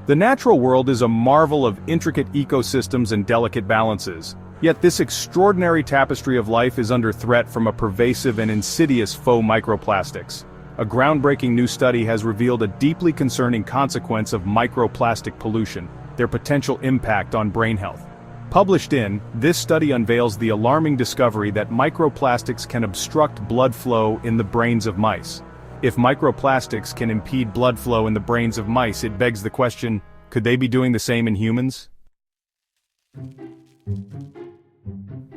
The natural world is a marvel of intricate ecosystems and delicate balances. Yet this extraordinary tapestry of life is under threat from a pervasive and insidious foe: microplastics. A groundbreaking new study has revealed a deeply concerning consequence of microplastic pollution: their potential impact on brain health. Published in, this study unveils the alarming discovery that microplastics can obstruct blood flow in the brains of mice. If microplastics can impede blood flow in the brains of mice, it begs the question, could they be doing the same in humans?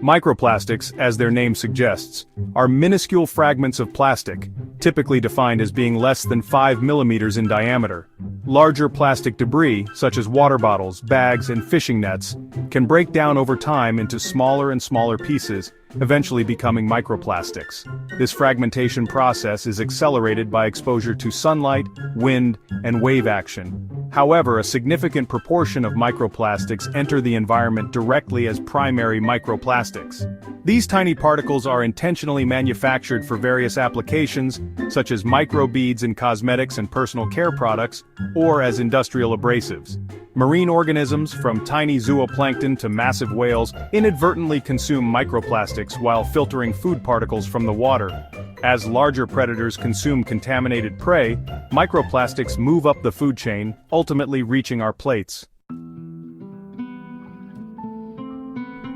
Microplastics, as their name suggests, are minuscule fragments of plastic, typically defined as being less than 5 millimeters in diameter. Larger plastic debris, such as water bottles, bags, and fishing nets, can break down over time into smaller and smaller pieces, eventually becoming microplastics. This fragmentation process is accelerated by exposure to sunlight, wind, and wave action. However, a significant proportion of microplastics enter the environment directly as primary microplastics. These tiny particles are intentionally manufactured for various applications, such as microbeads in cosmetics and personal care products, or as industrial abrasives. Marine organisms, from tiny zooplankton to massive whales, inadvertently consume microplastics while filtering food particles from the water. As larger predators consume contaminated prey, microplastics move up the food chain, ultimately reaching our plates.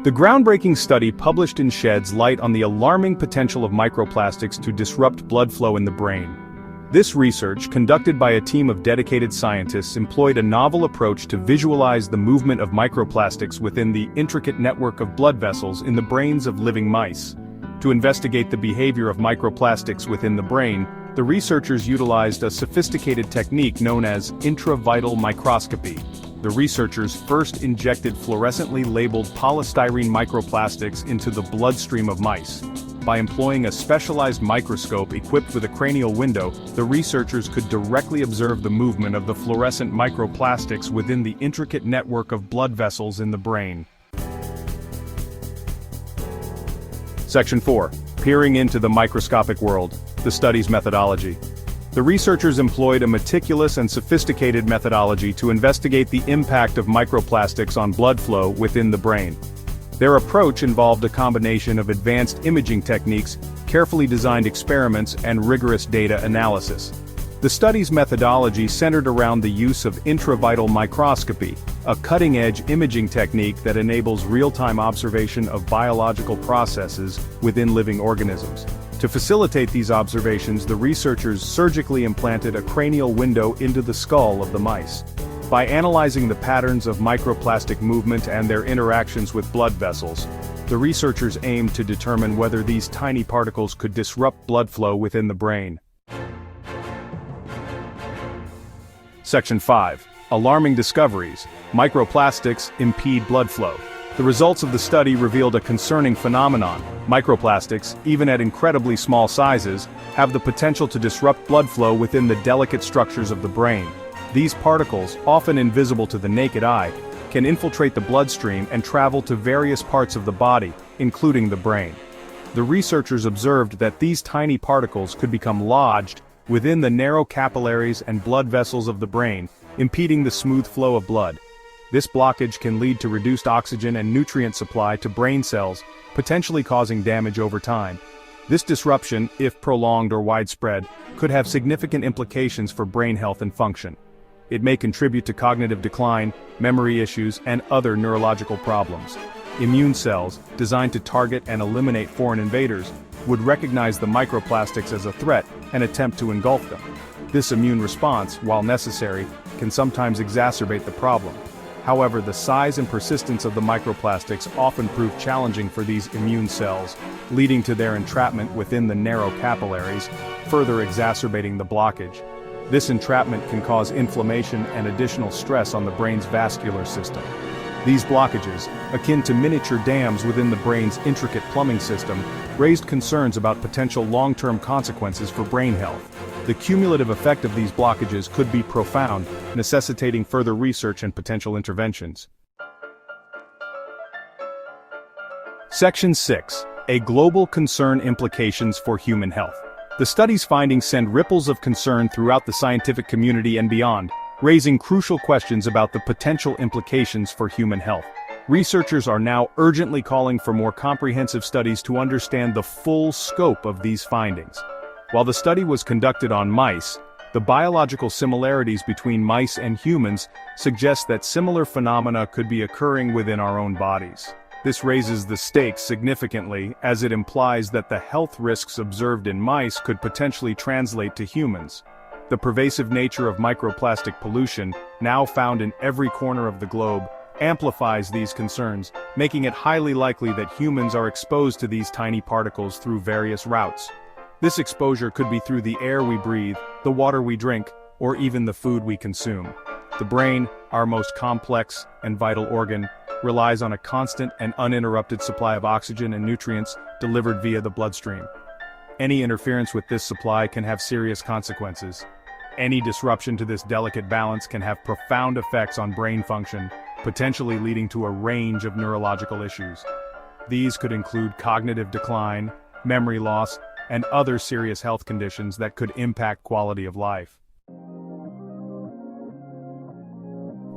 The groundbreaking study published in sheds light on the alarming potential of microplastics to disrupt blood flow in the brain. This research, conducted by a team of dedicated scientists, employed a novel approach to visualize the movement of microplastics within the intricate network of blood vessels in the brains of living mice. To investigate the behavior of microplastics within the brain, the researchers utilized a sophisticated technique known as intravital microscopy. The researchers first injected fluorescently labeled polystyrene microplastics into the bloodstream of mice. By employing a specialized microscope equipped with a cranial window, the researchers could directly observe the movement of the fluorescent microplastics within the intricate network of blood vessels in the brain. Section 4. Peering into the microscopic world, the study's methodology. The researchers employed a meticulous and sophisticated methodology to investigate the impact of microplastics on blood flow within the brain. Their approach involved a combination of advanced imaging techniques, carefully designed experiments, and rigorous data analysis. The study's methodology centered around the use of intravital microscopy, a cutting-edge imaging technique that enables real-time observation of biological processes within living organisms. To facilitate these observations, the researchers surgically implanted a cranial window into the skull of the mice. By analyzing the patterns of microplastic movement and their interactions with blood vessels, the researchers aimed to determine whether these tiny particles could disrupt blood flow within the brain. Section 5. Alarming discoveries. Microplastics impede blood flow. The results of the study revealed a concerning phenomenon. Microplastics, even at incredibly small sizes, have the potential to disrupt blood flow within the delicate structures of the brain. These particles, often invisible to the naked eye, can infiltrate the bloodstream and travel to various parts of the body, including the brain. The researchers observed that these tiny particles could become lodged within the narrow capillaries and blood vessels of the brain, impeding the smooth flow of blood. This blockage can lead to reduced oxygen and nutrient supply to brain cells, potentially causing damage over time. This disruption, if prolonged or widespread, could have significant implications for brain health and function. It may contribute to cognitive decline, memory issues, and other neurological problems. Immune cells, designed to target and eliminate foreign invaders, would recognize the microplastics as a threat and attempt to engulf them. This immune response, while necessary, can sometimes exacerbate the problem. However, the size and persistence of the microplastics often prove challenging for these immune cells, leading to their entrapment within the narrow capillaries, further exacerbating the blockage. This entrapment can cause inflammation and additional stress on the brain's vascular system. These blockages, akin to miniature dams within the brain's intricate plumbing system, raised concerns about potential long-term consequences for brain health. The cumulative effect of these blockages could be profound, necessitating further research and potential interventions. Section 6. A global concern: implications for human health. The study's findings send ripples of concern throughout the scientific community and beyond. raising crucial questions about the potential implications for human health. Researchers are now urgently calling for more comprehensive studies to understand the full scope of these findings. While the study was conducted on mice, the biological similarities between mice and humans suggest that similar phenomena could be occurring within our own bodies. This raises the stakes significantly, as it implies that the health risks observed in mice could potentially translate to humans. The pervasive nature of microplastic pollution, now found in every corner of the globe, amplifies these concerns, making it highly likely that humans are exposed to these tiny particles through various routes. This exposure could be through the air we breathe, the water we drink, or even the food we consume. The brain, our most complex and vital organ, relies on a constant and uninterrupted supply of oxygen and nutrients delivered via the bloodstream. Any interference with this supply can have serious consequences. Any disruption to this delicate balance can have profound effects on brain function, potentially leading to a range of neurological issues. These could include cognitive decline, memory loss, and other serious health conditions that could impact quality of life.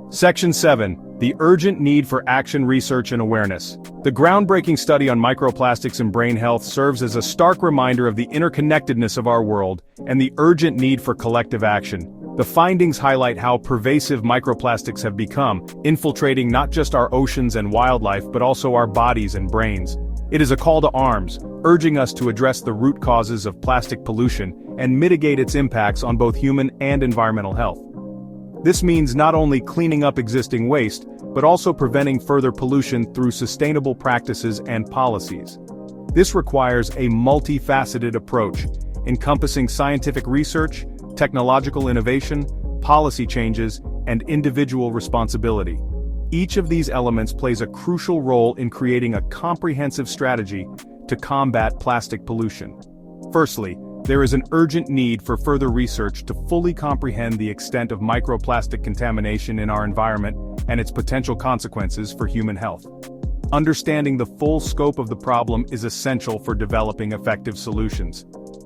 Section 7. The urgent need for action, research, and awareness. The groundbreaking study on microplastics and brain health serves as a stark reminder of the interconnectedness of our world and the urgent need for collective action. The findings highlight how pervasive microplastics have become, infiltrating not just our oceans and wildlife but also our bodies and brains. It is a call to arms, urging us to address the root causes of plastic pollution and mitigate its impacts on both human and environmental health. This means not only cleaning up existing waste, but also preventing further pollution through sustainable practices and policies. This requires a multifaceted approach, encompassing scientific research, technological innovation, policy changes, and individual responsibility. Each of these elements plays a crucial role in creating a comprehensive strategy to combat plastic pollution. Firstly, there is an urgent need for further research to fully comprehend the extent of microplastic contamination in our environment and its potential consequences for human health. Understanding the full scope of the problem is essential for developing effective solutions.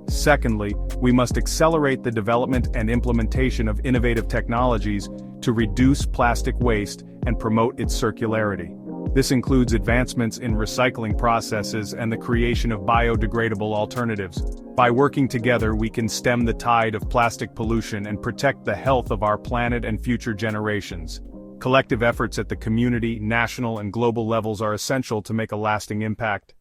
Secondly, we must accelerate the development and implementation of innovative technologies to reduce plastic waste and promote its circularity. This includes advancements in recycling processes and the creation of biodegradable alternatives. By working together, we can stem the tide of plastic pollution and protect the health of our planet and future generations. Collective efforts at the community, national, and global levels are essential to make a lasting impact.